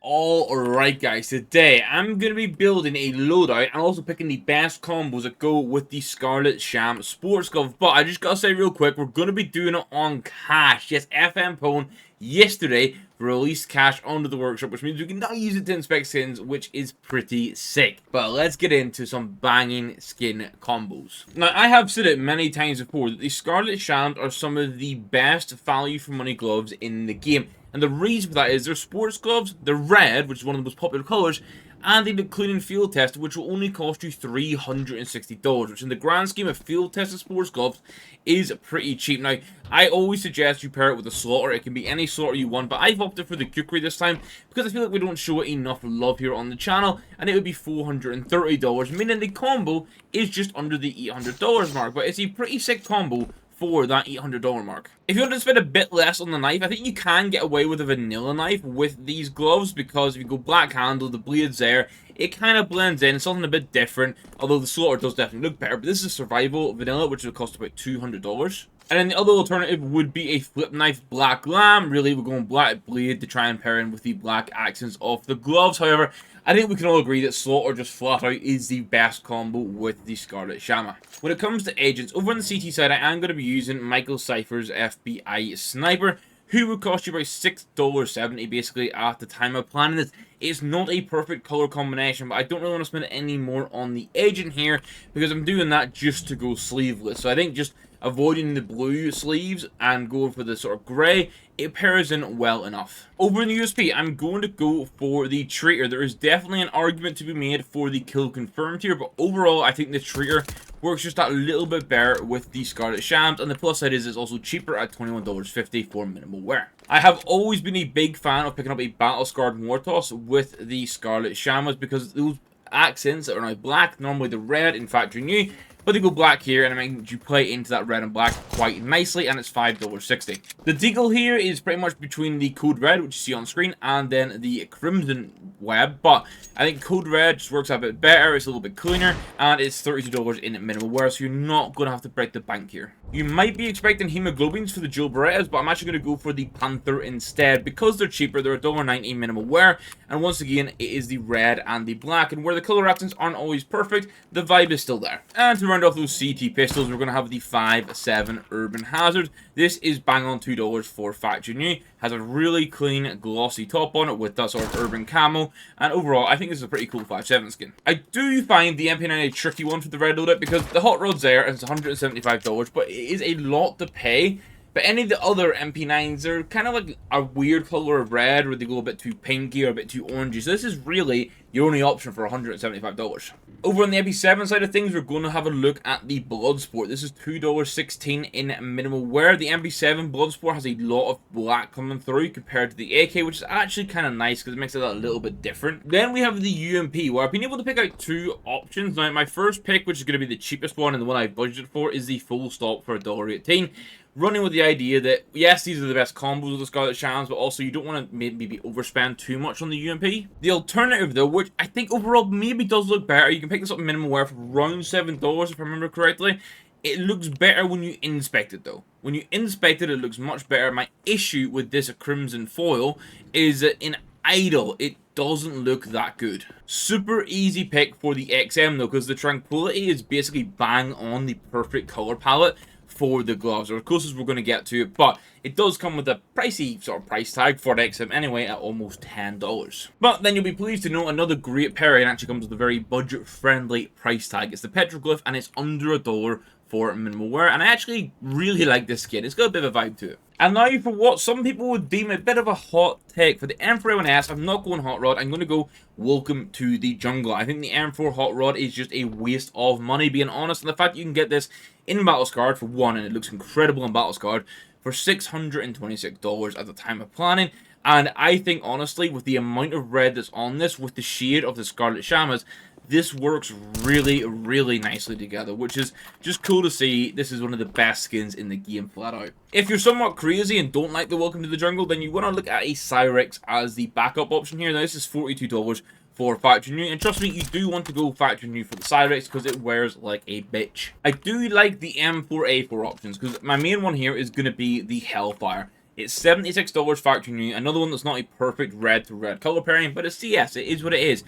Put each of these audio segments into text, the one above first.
Alright guys, today I'm going to be building a loadout and also picking the best combos that go with the Scarlet Shamagh Sport Gloves. But I just gotta say real quick, we're going to be doing it on cash. Yes, FM Pwn yesterday released cash onto the workshop, which means we can now use it to inspect skins, which is pretty sick. But let's get into some banging skin combos. Now, I have said it many times before that the Scarlet Shamagh are some of the best value for money gloves in the game. And the reason for that is they're sports gloves, they're red, which is one of the most popular colours, and they do clean and field test, which will only cost you $360, which in the grand scheme of field tested sports gloves is pretty cheap. Now, I always suggest you pair it with a slaughter. It can be any slaughter you want, but I've opted for the kukri this time because I feel like we don't show it enough love here on the channel, and it would be $430, meaning the combo is just under the $800 mark, but it's a pretty sick combo for that $800 mark. If you want to spend a bit less on the knife, I think you can get away with a vanilla knife with these gloves, because if you go black handle, the blade's there, it kind of blends in, something a bit different, although the slaughter does definitely look better. But this is a survival vanilla, which will cost about $200. And then the other alternative would be a flip knife black lamb. Really, we're going black blade to try and pair in with the black accents of the gloves. However, I think we can all agree that slaughter just flat out is the best combo with the Scarlet Shamagh. When it comes to agents, over on the CT side, I am going to be using Michael Cypher's FBI Sniper, who would cost you about $6.70 basically at the time of planning this. It's not a perfect color combination, but I don't really want to spend any more on the agent here because I'm doing that just to go sleeveless. So I think just avoiding the blue sleeves and going for the sort of grey, it pairs in well enough. Over in the USP, I'm going to go for the Traitor. There is definitely an argument to be made for the kill confirmed here, but overall I think the Traitor works just that little bit better with the Scarlet Shamagh, and the plus side is it's also cheaper at $21.50 for minimal wear. I have always been a big fan of picking up a Battle Scarred Mortos with the Scarlet Shamaghs because those accents that are now black, normally the red in factory new, but they go black here, and it makes you play into that red and black quite nicely, and it's $5.60. The deagle here is pretty much between the Code Red, which you see on screen, and then the Crimson Web, but I think Code Red just works a bit better, it's a little bit cleaner, and it's $32 in minimal wear, so you're not going to have to break the bank here. You might be expecting hemoglobins for the Joe Berettas, but I'm actually going to go for the Panther instead. Because they're cheaper, they're $1.90 minimal wear, and once again, it is the red and the black, and where the color accents aren't always perfect, the vibe is still there. And to round off those CT pistols, we're going to have the 5.7 Urban Hazard. This is bang on $2 for factory new, has a really clean glossy top on it with that sort of urban camo, and overall I think this is a pretty cool 5.7 skin. I do find the MP9 a tricky one for the red loadout because the hot rod's there and it's $175, but it is a lot to pay. But any of the other MP9s are kind of like a weird color of red where they go a bit too pinky or a bit too orangey. So this is really your only option for $175. Over on the MP7 side of things, we're going to have a look at the Bloodsport. This is $2.16 in minimal wear. The MP7 Bloodsport has a lot of black coming through compared to the AK, which is actually kind of nice because it makes it a little bit different. Then we have the UMP, where I've been able to pick out two options. Now, my first pick, which is going to be the cheapest one and the one I budgeted for, is the full stop for $1.18. Running with the idea that, yes, these are the best combos of the Scarlet Shamaghs, but also you don't want to maybe overspend too much on the UMP. The alternative, though, which I think overall maybe does look better, you can pick this up in minimum wear for around $7, if I remember correctly. It looks better when you inspect it, though. When you inspect it, it looks much better. My issue with this Crimson foil is that in idle, it doesn't look that good. Super easy pick for the XM, though, because the Tranquility is basically bang on the perfect color palette for the gloves, or as close as we're going to get to it, but it does come with a pricey sort of price tag for the XM anyway at almost $10. But then you'll be pleased to know another great pairing actually comes with a very budget-friendly price tag. It's the Petroglyph, and it's under $1 for minimal wear, and I actually really like this skin. It's got a bit of a vibe to it. And now for what some people would deem a bit of a hot take. For the M4A1S, I'm not going hot rod. I'm going to go Welcome to the Jungle. I think the M4 hot rod is just a waste of money, being honest. And the fact that you can get this in Battle Scarred for one, and it looks incredible in Battle Scarred, for $626 at the time of planning. And I think, honestly, with the amount of red that's on this, with the shade of the Scarlet Shamaghs, this works really, really nicely together, which is just cool to see. This is one of the best skins in the game, flat out. If you're somewhat crazy and don't like the Welcome to the Jungle, then you want to look at a Cyrex as the backup option here. Now, this is $42 for factory new, and trust me, you do want to go factory new for the Cyrex because it wears like a bitch. I do like the M4A4 options because my main one here is going to be the Hellfire. It's $76 factory new. Another one that's not a perfect red to red color pairing, but it's CS. It is what it is.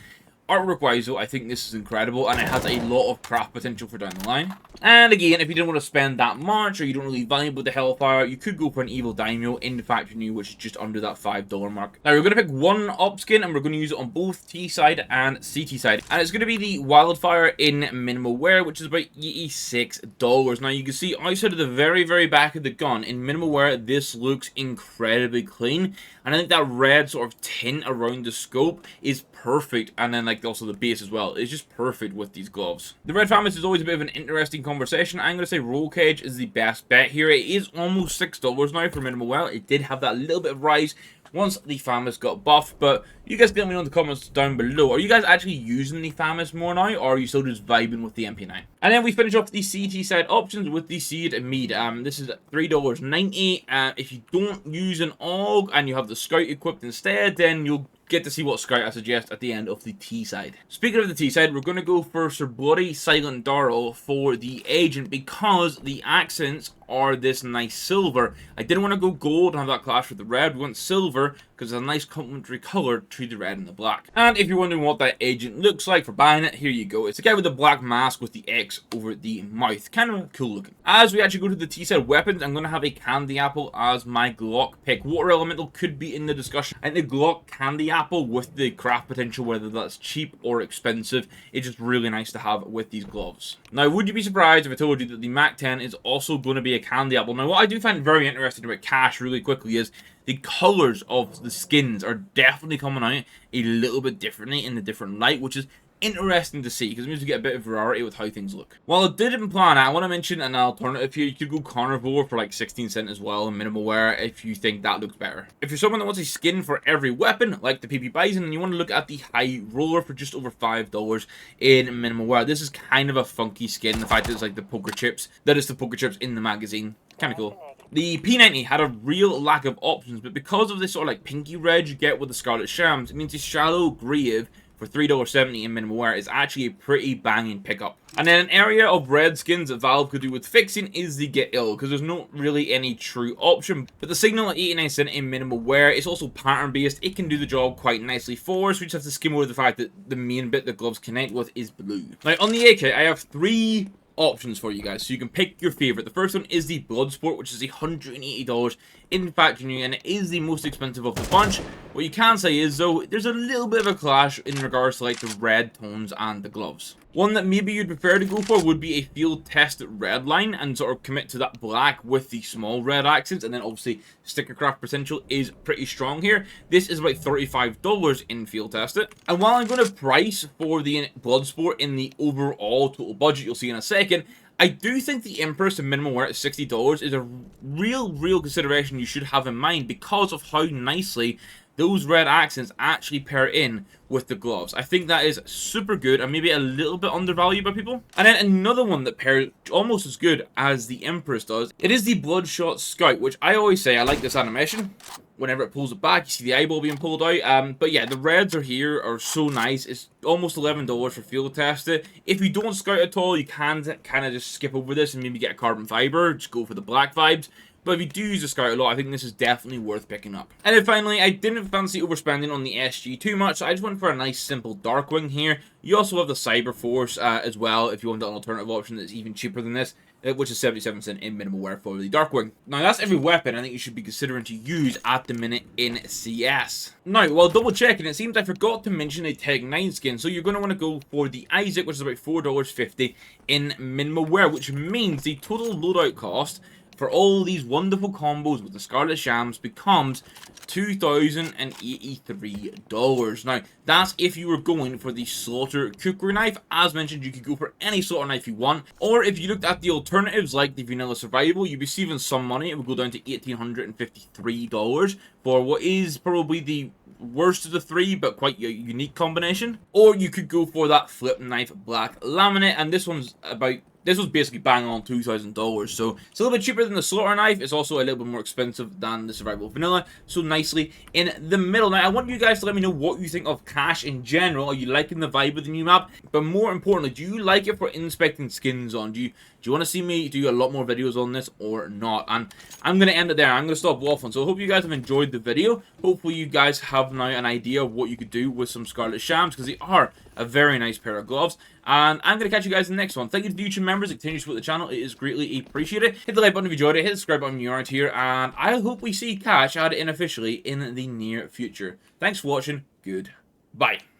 Artwork wise though, I think this is incredible, and it has a lot of craft potential for down the line. And again, if you didn't want to spend that much, or you don't really value with the Hellfire, you could go for an Evil Daimyo in the factory new, which is just under that $5 mark. Now we're going to pick one up skin, and we're going to use it on both T side and CT side, and it's going to be the Wildfire in minimal wear, which is about $86. Now you can see outside of the very back of the gun in minimal wear, this looks incredibly clean, and I think that red sort of tint around the scope is perfect, and then like also the base as well. It's just perfect with these gloves. The red Famas is always a bit of an interesting conversation. I'm going to say roll cage is the best bet here. It is almost $6 now for minimal wear. It did have that little bit of rise once the Famas got buffed, but you guys let me know in the comments down below. Are you guys actually using the Famas more now, or are you still just vibing with the MP9? And then we finish off the CT side options with the Seed Mead. This is $3.90. If you don't use an AUG and you have the Scout equipped instead, then you'll get to see what Scout I suggest at the end of the T side. Speaking of the T side, we're going to go for Sir Bloody Silent Darrell for the Agent, because the accents are this nice silver. I didn't want to go gold and have that clash with the red. We went silver because it's a nice complementary color to the red and the black. And if you're wondering what that Agent looks like for buying it, here you go. It's a guy with a black mask with the X over the mouth. Kind of cool looking. As we actually go to the T side weapons, I'm going to have a Candy Apple as my Glock pick. Water Elemental could be in the discussion. And the Glock Candy Apple with the craft potential, whether that's cheap or expensive, it's just really nice to have with these gloves. Now, would you be surprised if I told you that the Mac 10 is also going to be a Candy Apple? Now, what I do find very interesting about Cash really quickly is the colors of the skins are definitely coming out a little bit differently in the different light, which is interesting to see, because it means we get a bit of variety with how things look. While I didn't plan it, I want to mention an alternative here. You could go Carnivore for like 16 cents as well in minimal wear if you think that looks better. If you're someone that wants a skin for every weapon, like the PP Bison, and you want to look at the High Roller for just over $5 in minimal wear, this is kind of a funky skin. The fact that it's like the poker chips, that is the poker chips in the magazine. Kind of cool. The P90 had a real lack of options, but because of this sort of like pinky red you get with the Scarlet Shams, it means the Shallow Grave for $3.70 in minimal wear is actually a pretty banging pickup. And then an area of red skins that Valve could do with fixing is the Get Ill, because there's not really any true option. But the Signal at 89 cents in minimal wear is also pattern based. It can do the job quite nicely for us. We just have to skim over the fact that the main bit that gloves connect with is blue. Now on the AK, I have 3 options for you guys, so you can pick your favorite. The first one is the Bloodsport, which is $180 in factory new, and it is the most expensive of the bunch. What you can say is, though, there's a little bit of a clash in regards to like the red tones and the gloves. One that maybe you'd prefer to go for would be a field test red line and sort of commit to that black with the small red accents, and then obviously sticker craft potential is pretty strong here. This is about $35 in field test it. And while I'm going to price for the Bloodsport in the overall total budget you'll see in a second, I do think the Empress in minimal wear at $60 is a real consideration you should have in mind, because of how nicely those red accents actually pair in with the gloves. I think that is super good and maybe a little bit undervalued by people. And then another one that pairs almost as good as the Empress does, it is the Bloodshot Scout, which I always say I like this animation. Whenever it pulls it back, you see the eyeball being pulled out. But yeah, the reds are so nice. It's almost $11 for field test it. If you don't scout at all, you can kind of just skip over this and maybe get a carbon fiber. Just go for the black vibes. But if you do use a Scout a lot, I think this is definitely worth picking up. And then finally, I didn't fancy overspending on the SG too much, so I just went for a nice simple Darkwing here. You also have the Cyber Force as well, if you want an alternative option that's even cheaper than this, which is 77 cents in minimal wear for the Darkwing. Now that's every weapon I think you should be considering to use at the minute in CS. Now, while double checking, it seems I forgot to mention a Tech 9 skin, so you're going to want to go for the Isaac, which is about $4.50 in minimal wear, which means the total loadout cost for all these wonderful combos with the Scarlet Shams becomes $2,083. Now, that's if you were going for the Slaughter Cookery Knife. As mentioned, you could go for any Slaughter Knife you want. Or if you looked at the alternatives like the Vanilla Survival, you'd be saving some money. It would go down to $1,853 for what is probably the worst of the 3, but quite a unique combination. Or you could go for that Flip Knife Black Laminate, and this one's about This was basically bang on $2,000, so it's a little bit cheaper than the slaughter knife. It's also a little bit more expensive than the survival vanilla, so nicely in the middle. Now, I want you guys to let me know what you think of cash in general. Are you liking the vibe of the new map? But more importantly, do you like it for inspecting skins on? Do you want to see me do a lot more videos on this or not? And I'm going to end it there. I'm going to stop waffling. So I hope you guys have enjoyed the video. Hopefully you guys have now an idea of what you could do with some Scarlet Shams, because they are a very nice pair of gloves. And I'm going to catch you guys in the next one. Thank you to the YouTube members that continue to support the channel. It is greatly appreciated. Hit the like button if you enjoyed it. Hit the subscribe button if you aren't here. And I hope we see cash added in officially in the near future. Thanks for watching. Goodbye.